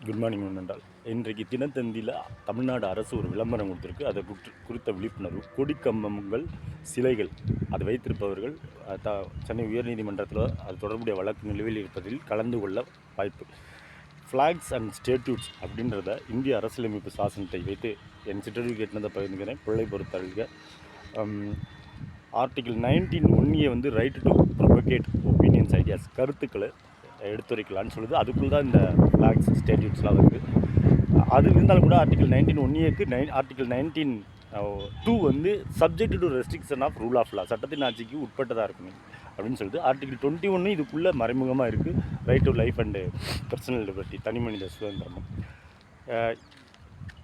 Good morning என்றால் இன்றைக்கு தினத்தந்தியில் தமிழ்நாடு அரசு ஒரு விளம்பரம் கொடுத்துருக்கு. அதை குறித்த விழிப்புணர்வு கொடிக்கம்பங்கள் சிலைகள் அதை வைத்திருப்பவர்கள் சென்னை உயர்நீதிமன்றத்தில் அது தொடர்புடைய வழக்கு நிலுவையில் இருப்பதில் கலந்து கொள்ள வாய்ப்பு. ஃப்ளாக்ஸ் அண்ட் ஸ்டேட்யூட்ஸ் அப்படின்றத இந்திய அரசியலமைப்பு சாசனத்தை வைத்து என் சிற்றறிவு கேட்டதை பகிர்ந்துக்கிறேன். பிள்ளை பொறுத்தவரைக்க ஆர்டிகிள் 19(1)A வந்து right to propagate opinions ideas கருத்துக்களை எடுத்துரைக்கலான்னு சொல்லுது. அதுக்குள் தான் இந்த ஃப்ளாக்ஸ் ஸ்டேட்யூட்ஸ்லாம் வருது. அது இருந்தாலும் கூட ஆர்டிகிள் 19(1)Aக்கு ஆர்டிகிள் 19(2) வந்து subject to restriction of rule of law, சட்டத்தின் ஆட்சிக்கு உட்பட்டதாக இருக்கணும் அப்படின்னு சொல்லுது. ஆர்டிகிள் 21 இதுக்குள்ளே மறைமுகமாக இருக்குது. Right to life and personal liberty, தனி மனித சுதந்திரமும்.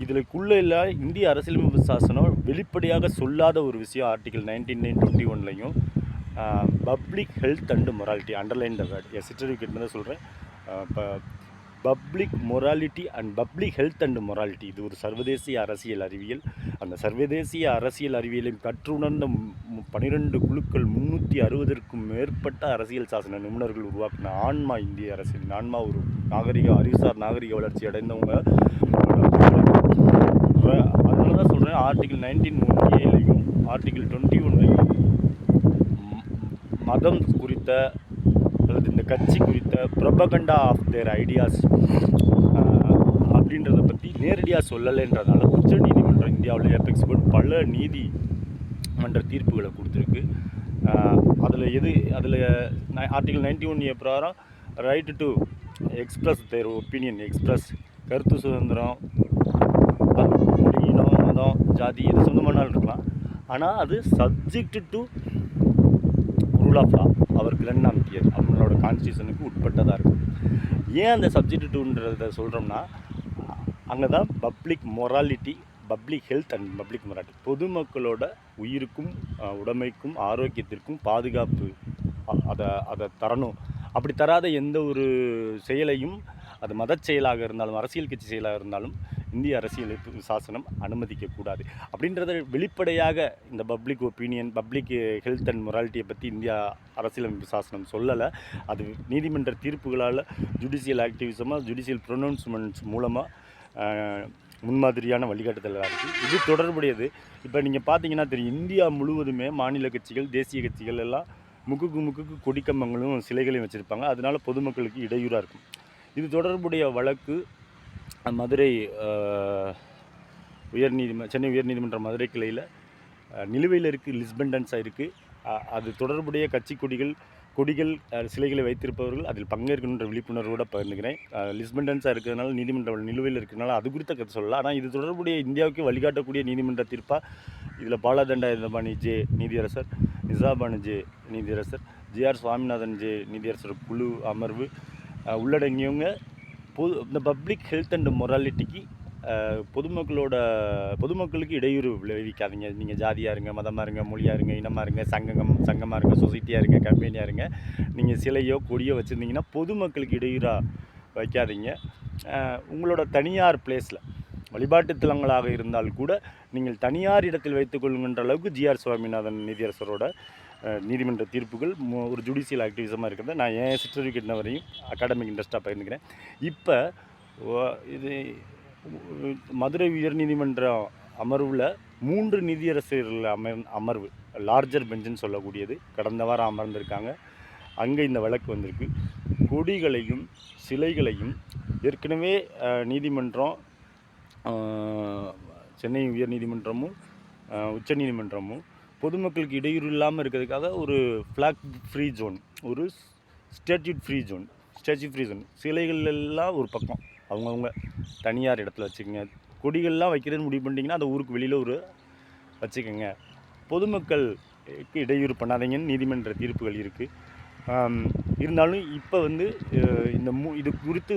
இதுக்குள்ளே இல்லை இந்திய அரசியலமைப்பு சாசனம் வெளிப்படையாக சொல்லாத ஒரு விஷயம் ஆர்டிகிள் 19(21)லையும் public health and morality, underline the word, என் சிற்றறிவிக்கெட் தான் சொல்கிறேன். இப்போ public morality and public health and morality இது ஒரு சர்வதேசிய அரசியல் அறிவியல். அந்த சர்வதேசிய அரசியல் அறிவியலின் கற்றுணர்ந்த 12 குழுக்கள் 360க்கும் மேற்பட்ட அரசியல் சாசன நிபுணர்கள் உருவாக்கின ஆன்மா இந்திய அரசியல் ஆன்மா. ஒரு அறிவுசார் நாகரிக வளர்ச்சி அடைந்தவங்க. அதனால தான் சொல்கிறேன், ஆர்டிகிள் 19(1)Aலையும் ஆர்டிகிள் 21லையும் மதம் குறித்த அல்லது இந்த கட்சி குறித்த ப்ரொபகண்டா ஆஃப் தேர் ஐடியாஸ் அப்படின்றத பற்றி நேரடியாக சொல்லலைன்றதுனால உச்சநீதிமன்றம் இந்தியாவில் எபெக்ஸ் கோர்ட் பல நீதிமன்ற தீர்ப்புகளை கொடுத்துருக்கு. அதில் ஆர்டிகிள் 91A பிரகாரம் right to express there opinion, express கருத்து சுதந்திரம், இனம், மதம், ஜாதி எது சொந்தமானாலும் இருக்கலாம். ஆனால் அது subject to rule of law, அவர் கிளன்னாம்பியர் அவங்களோட கான்ஸ்டியூஷனுக்கு உட்பட்டதாக இருக்கும். ஏன் அந்த சப்ஜெக்ட் டூன்றதை சொல்கிறோம்னா, அங்கே தான் public morality, public health and public morality, பொதுமக்களோட உயிருக்கும் உடைமைக்கும் ஆரோக்கியத்திற்கும் பாதுகாப்பு அதை தரணும். அப்படி தராத எந்த ஒரு செயலையும், அது மத செயலாக இருந்தாலும் அரசியல் கட்சி செயலாக இருந்தாலும் இந்திய அரசியலமைப்பு சாசனம் அனுமதிக்கக்கூடாது. அப்படின்றத வெளிப்படையாக இந்த public opinion, public health and மொராலிட்டியை பற்றி இந்தியா அரசியலமைப்பு சாசனம் சொல்லலை. அது நீதிமன்ற தீர்ப்புகளால் ஜுடிஷியல் ஆக்டிவிசமாக, ஜுடிஷியல் ப்ரொனவுன்ஸ்மெண்ட்ஸ் மூலமாக முன்மாதிரியான வழிகாட்டுதலாக இருக்குது. இது தொடர்புடையது. இப்போ நீங்கள் பார்த்தீங்கன்னா தெரியும், இந்தியா முழுவதுமே மாநில கட்சிகள், தேசிய கட்சிகள் எல்லாம் முக்குக்கு கொடிக்கம்பங்களும் சிலைகளையும் வச்சுருப்பாங்க. அதனால் பொதுமக்களுக்கு இடையூறாக இருக்கும். இது தொடர்புடைய வழக்கு மதுரை சென்னை உயர்நீதிமன்ற மதுரை கிளையில் நிலுவையில் இருக்குது, லிஸ்பெண்டன்ஸாக இருக்குது. அது தொடர்புடைய கட்சி கொடிகள் சிலைகளை வைத்திருப்பவர்கள் அதில் பங்கேற்கணுன்ற விழிப்புணர்வோடு பகிர்ந்துக்கிறேன். லிஸ்பெண்டன்ஸாக இருக்கிறதுனால நீதிமன்ற நிலுவையில் இருக்கிறதுனால அது குறித்த கருத்து சொல்லலாம். ஆனால் இது தொடர்புடைய இந்தியாவுக்கு வழிகாட்டக்கூடிய நீதிமன்ற தீர்ப்பாக இதில் பாலதண்டாயுதபாணி ஜே நீதியரசர், நிசாபானு ஜே நீதியரசர், ஜிஆர் சுவாமிநாதன் ஜே நீதியரசர் குழு அமர்வு உள்ளடங்கியவங்க இந்த பப்ளிக் ஹெல்த் அண்ட் மொராலிட்டிக்கு பொதுமக்களுக்கு இடையூறு விளைவிக்காதீங்க. நீங்கள் ஜாதியாக இருங்க, மதமாக இருங்க, மொழியாக இருங்க, இனமாக இருங்க, சங்கமாக இருங்க, சொசைட்டியாக இருங்க, கம்பெனியாக இருங்க, நீங்கள் சிலையோ கொடியோ வச்சுருந்தீங்கன்னா பொதுமக்களுக்கு இடையூறாக வைக்காதீங்க. உங்களோட தனியார் பிளேஸில் வழிபாட்டு தலங்களாக இருந்தால் கூட நீங்கள் தனியார் இடத்தில் வைத்துக்கொள்ளுங்கின்ற அளவுக்கு ஜிஆர் சுவாமிநாதன் நீதியரசரோட நீதிமன்ற தீர்ப்புகள் ஒரு ஜுடிஷியல் ஆக்டிவிசமாக இருக்கிறத நான் என் சிற்றறிவிக்கெட் வரையும் அகாடமிக் இன்ட்ரெஸ்ட்டாக பகிர்ந்துக்கிறேன். இப்போ இது மதுரை உயர்நீதிமன்ற அமர்வில் 3 நீதியரசர்கள் அமர்வு, லார்ஜர் பெஞ்சுன்னு சொல்லக்கூடியது கடந்த வாரம் அமர்ந்திருக்காங்க. அங்கே இந்த வழக்கு வந்திருக்கு. கொடிகளையும் சிலைகளையும் ஏற்கனவே நீதிமன்றம், சென்னை உயர்நீதிமன்றமும் உச்சநீதிமன்றமும் பொதுமக்களுக்கு இடையூறு இல்லாமல் இருக்கிறதுக்காக ஒரு ஃப்ளாக் ஃப்ரீ ஜோன், ஒரு ஸ்டேட்யூட் ஃப்ரீ ஜோன், சிலைகள் எல்லாம் ஒரு பக்கம் அவங்கவுங்க தனியார் இடத்துல வச்சுக்கோங்க. கொடிகள்லாம் வைக்கிறதுன்னு முடிவு பண்ணிட்டீங்கன்னா அந்த ஊருக்கு வெளியில் ஒரு வச்சுக்கோங்க. பொதுமக்களுக்கு இடையூறு பண்ணாதீங்கன்னு நீதிமன்ற தீர்ப்புகள் இருக்குது. இருந்தாலும் இப்போ இது குறித்து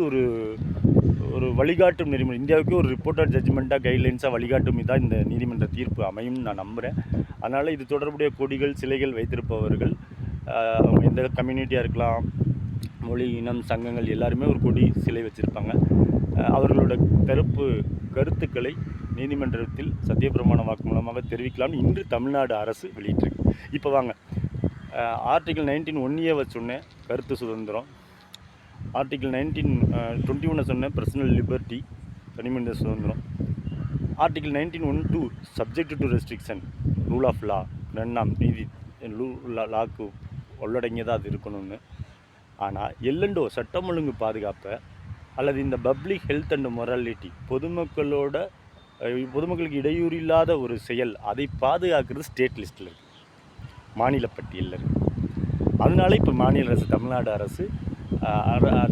ஒரு வழிகாட்டும் நெறிமுறை, இந்தியாவுக்கு ஒரு ரிப்போர்ட்டட் ஜட்ஜ்மெண்ட்டாக கைட்லைன்ஸாக வழிகாட்டும் இதாக இந்த நீதிமன்ற தீர்ப்பு அமையும்னு நான் நம்புகிறேன். அதனால் இது தொடர்புடைய கொடிகள் சிலைகள் வைத்திருப்பவர்கள் அவங்க எந்த கம்யூனிட்டியாக இருக்கலாம், மொழி இனம் சங்கங்கள் எல்லாருமே ஒரு கொடி சிலை வச்சுருப்பாங்க. அவர்களோட கருத்துக்களை நீதிமன்றத்தில் சத்தியப்பிரமாண வாக்கு மூலமாக தெரிவிக்கலாம்னு இன்று தமிழ்நாடு அரசு வெளியிட்டிருக்கு. இப்போ வாங்க, ஆர்டிகிள் 19(1)A சொன்னேன், கருத்து சுதந்திரம். ஆர்டிகிள் 21 சொன்னேன், பர்சனல் லிபர்ட்டி, தனிமனித சுதந்திரம். Article 19(1)(2) subject to restriction, rule of law, ரெண்டாம் நீதி லாக்கு உள்ளடங்கியதாக அது இருக்கணும்னு. ஆனால் எல்லண்டோ சட்டம் ஒழுங்கு பாதுகாப்பை அல்லது இந்த பப்ளிக் ஹெல்த் அண்ட் மொராலிட்டி, பொதுமக்களுக்கு இடையூறு இல்லாத ஒரு செயல், அதை பாதுகாக்கிறது ஸ்டேட் லிஸ்ட்டில் இருக்குது, மாநில பட்டியலில் இருக்குது. அதனால இப்போ மாநில அரசு, தமிழ்நாடு அரசு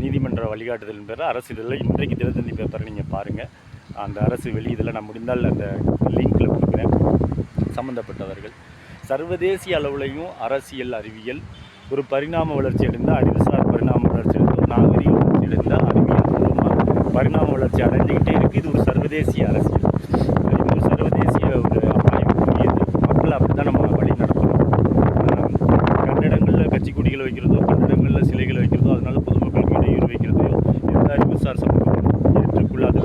நீதிமன்ற வழிகாட்டுதலின் பேரில் அரசு இதில் இன்றைக்கு தினத்தந்தி பேப்பரை நீங்கள் பாருங்கள். அந்த அரசு வெளியிதில் நான் முடிந்தால் அந்த லிங்கில் கொடுக்குறேன். சம்மந்தப்பட்டவர்கள் சர்வதேசிய அளவுலையும் அரசியல் அறிவியல் ஒரு பரிணாம வளர்ச்சி அடைந்த, அறிவுசார் பரிணாம வளர்ச்சி அடைந்த, நாகரிக வளர்ச்சி அடைந்த, அறிவியல் மூலமாக பரிணாம வளர்ச்சி அடைஞ்சிக்கிட்டே இருக்குது. இது ஒரு சர்வதேசிய அரசியல், இது ஒரு சர்வதேசிய ஒரு ஆய்வுக்குரியது. மக்களை அப்படி தான் நம்ம வழி நடத்தணும். கன்னடங்களில் கட்சி கொடிகளை வைக்கிறதோ, கன்னடங்களில் சிலைகளை வைக்கிறதோ, அதனால் பொதுமக்களுக்கு இடையூறு வைக்கிறதையோ எந்த அறிவுசார் சமூகம் ஏற்றுக்கொள்ளாது.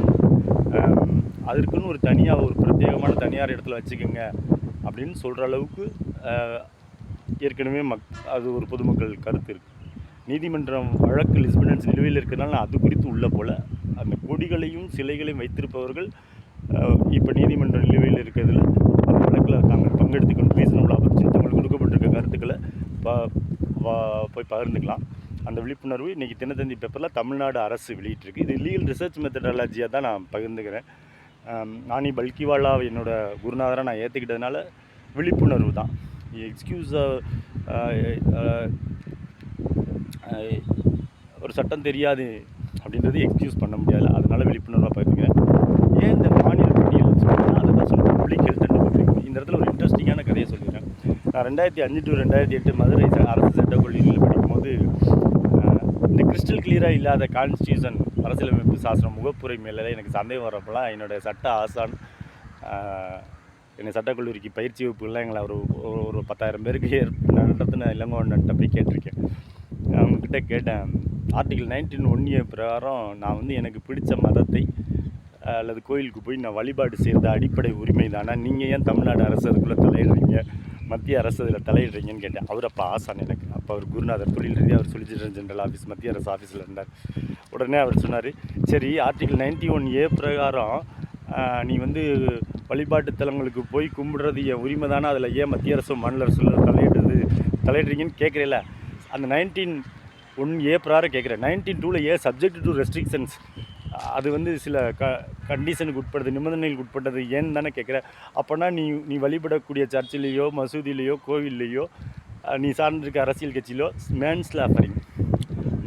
அதற்குன்னு ஒரு தனியாக ஒரு பிரத்யேகமான தனியார் இடத்துல வச்சுக்கோங்க அப்படின்னு சொல்கிற அளவுக்கு ஏற்கனவே அது ஒரு பொதுமக்கள் கருத்து இருக்குது. நீதிமன்றம் வழக்கு லிஸ்பனன்ஸ் நிலுவையில் இருக்கிறதுனால அது குறித்து உள்ள போல் அந்த கொடிகளையும் சிலைகளையும் வைத்திருப்பவர்கள் இப்போ நீதிமன்ற நிலுவையில் இருக்கிறதுல அந்த வழக்கில் தாங்கள் பங்கெடுத்துக்கணும். ரீசனபிள் ஆப்பர்ச்சுனிட்டி தங்களுக்கு கொடுக்கப்பட்டிருக்க கருத்துக்களை போய் பகிர்ந்துக்கலாம். அந்த விழிப்புணர்வு இன்றைக்கி தினத்தந்தி பேப்பரில் தமிழ்நாடு அரசு வெளியிட்டிருக்கு. இது லீகல் ரிசர்ச் மெத்தடாலஜியாக தான் நான் பகிர்ந்துக்கிறேன். நானி பல்கிவாலாவை என்னோடய குருநாதராக நான் ஏற்றுக்கிட்டதுனால விழிப்புணர்வு தான். ஒரு சட்டம் தெரியாது அப்படின்றது எக்ஸ்கியூஸ் பண்ண முடியாது. அதனால் விழிப்புணர்வாக பகிர்ந்துக்கிறேன். ஏன் இந்த மாநில பட்டியல் சொல்லுங்கள், அதை தான் சொல்லுங்கள், பப்ளிக் ஹெல்த் அண்ட் பப்ளிக். இந்த இடத்துல ஒரு இன்ட்ரெஸ்டிங்கான கதையை சொல்லிடுறேன். நான் 2005 to 2008 மதுரை அரசு சட்டக்கல்லூரியில் படிக்கும்போது இந்த கிறிஸ்டல் கிளியராக இல்லாத கான்ஸ்டியூஷன், அரசியலமைப்பு சாசனம் முகப்புரை மேலே எனக்கு சந்தேகம் வரப்பெல்லாம் என்னுடைய சட்ட ஆசான் என்னை சட்டக்கல்லூரிக்கு பயிற்சி வகுப்புகள்லாம் எங்களை ஒரு 10,000 பேருக்கு நடத்தின இளங்கோவன்கிட்ட போய் கேட்டிருக்கேன். அவங்கக்கிட்ட கேட்டேன், ஆர்டிகிள் 19(1)(a) பிரகாரம் நான் வந்து எனக்கு பிடித்த மதத்தை அல்லது கோயிலுக்கு போய் நான் வழிபாடு செய்கிறது அடிப்படை உரிமை தானே, நீங்கள் ஏன் தமிழ்நாடு அரசு அதுக்குள்ளே தலையிடுறீங்க, மத்திய அரசு அதில் தலையிடுறீங்கன்னு கேட்டேன். அவர் அப்போ ஆசான் எனக்கு. அப்போ அவர் குருநாதர், தொழில் ரீதியாக அவர் சொலிசிட்டர் ஜெனரல் ஆஃபீஸ், மத்திய அரசு ஆஃபீஸில் இருந்தார். உடனே அவர் சொன்னார், சரி ஆர்டிகிள் 91(a) பிரகாரம் நீ வந்து வழிபாட்டு தலங்களுக்கு போய் கும்பிடுறது என் உரிமை தானே, அதில் ஏன் மத்திய அரசும் மாநில அரசு தலையிடுறீங்கன்னு கேட்குறீங்கள. அந்த 19(1)(a) பிரகாரம் கேட்குறேன். 19(2)(a) சப்ஜெக்ட் டு ரெஸ்ட்ரிக்ஷன்ஸ், அது வந்து சில கண்டிஷனுக்கு உட்படுது, நிபந்தனைகளுக்கு உட்பட்டது ஏன்னு தானே கேட்குறேன். அப்போனா நீ வழிபடக்கூடிய சர்ச்சிலேயோ மசூதியிலேயோ கோவில்லையோ நீ சார்ந்திருக்க அரசியல் கட்சியிலோ மேன்ஸ்லாஃபரிங்,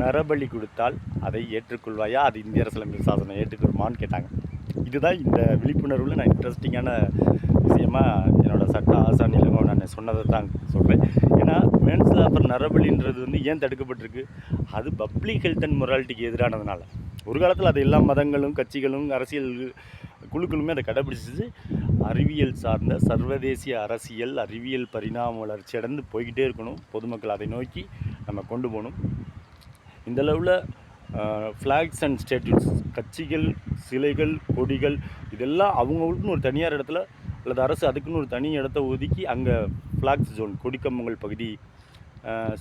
நரபலி கொடுத்தால் அதை ஏற்றுக்கொள்வாயா, அது இந்திய அரசியலமைப்பு சாசனம் ஏற்றுக்கொள்மான்னு கேட்டாங்க. இதுதான் இந்த விழிப்புணர்வில் நான் இன்ட்ரெஸ்டிங்கான விஷயமாக என்னோடய சட்ட ஆசான் இளங்கோவன் நான் சொன்னதை தான் சொல்கிறேன். ஏன்னா மேன்ஸ்லாஃபர் நரபலின்றது வந்து ஏன் தடுக்கப்பட்டிருக்கு, அது பப்ளிக் ஹெல்த் அண்ட் மொராலிட்டிக்கு எதிரானதுனால. ஒரு காலத்தில் அது எல்லா மதங்களும் கட்சிகளும் அரசியல் குழுக்களுமே அதை கடைபிடிச்சிச்சு. அறிவியல் சார்ந்த சர்வதேசிய அரசியல் அறிவியல் பரிணாம வளர்ச்சி அடைந்து போய்கிட்டே இருக்கணும். பொதுமக்கள் அதை நோக்கி நம்ம கொண்டு போகணும். இந்த அளவில் ஃப்ளாக்ஸ் அண்ட் ஸ்டேட்யூட்ஸ், கட்சிகள், சிலைகள், கொடிகள், இதெல்லாம் அவங்களுக்குன்னு ஒரு தனியார் இடத்துல அல்லது அரசு அதுக்குன்னு ஒரு தனி இடத்த ஒதுக்கி அங்கே ஃப்ளாக்ஸ் ஜோன், கொடிக்கம்பங்கள் பகுதி,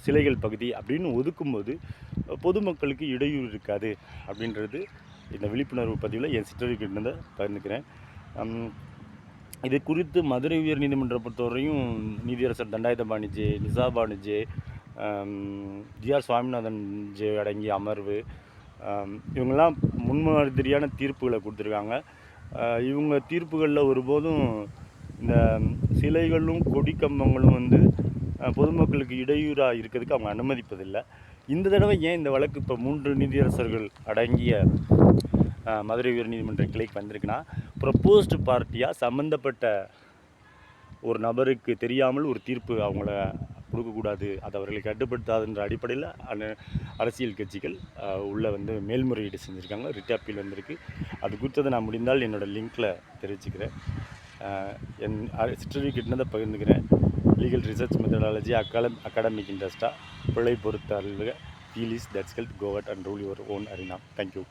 சிலைகள் பகுதி அப்படின்னு ஒதுக்கும்போது பொதுமக்களுக்கு இடையூறு இருக்காது அப்படின்றது இந்த விழிப்புணர்வு பதிவில் என் சிற்றறிக்கிட்ட பகிர்ந்துக்கிறேன். இது குறித்து மதுரை உயர் நீதிமன்றம் பொறுத்தவரையும் நீதியரசர் தண்டாயுத பாணிஜே, நிசா பாணிஜே, ஜிஆர் சுவாமிநாதன் ஜே அடங்கிய அமர்வு, இவங்கெல்லாம் முன்மாதிரியான தீர்ப்புகளை கொடுத்துருக்காங்க. இவங்க தீர்ப்புகளில் ஒருபோதும் இந்த சிலைகளும் கொடிக்கம்பங்களும் வந்து பொதுமக்களுக்கு இடையூறாக இருக்கிறதுக்கு அவங்க அனுமதிப்பதில்லை. இந்த தடவை ஏன் இந்த வழக்கு இப்போ 3 நீதியரசர்கள் அடங்கிய மதுரை உயர் நீதிமன்ற கிளைக்கு வந்திருக்குன்னா, ப்ரப்போஸ்டு பார்ட்டியாக சம்மந்தப்பட்ட ஒரு நபருக்கு தெரியாமல் ஒரு தீர்ப்பு அவங்கள கொடுக்கக்கூடாது, அது அவர்களை கட்டுப்படுத்தாதுன்ற அடிப்படையில் அரசியல் கட்சிகள் உள்ளே வந்து மேல்முறையீடு செஞ்சுருக்காங்க. ரிட் அப்பீல் வந்திருக்கு. அது குறித்ததை நான் முடிந்தால் என்னோடய லிங்க்கில் தெரிவிச்சுக்கிறேன். என் சிற்றறிக்கிட்டதை பகிர்ந்துக்கிறேன். லீகல் ரிசர்ச் மெத்தடாலஜி அகாடமிக் இன்ட்ரெஸ்ட்டாக பிழை பொறுத்த feel is that's help go at and rule your own arena. Thank you.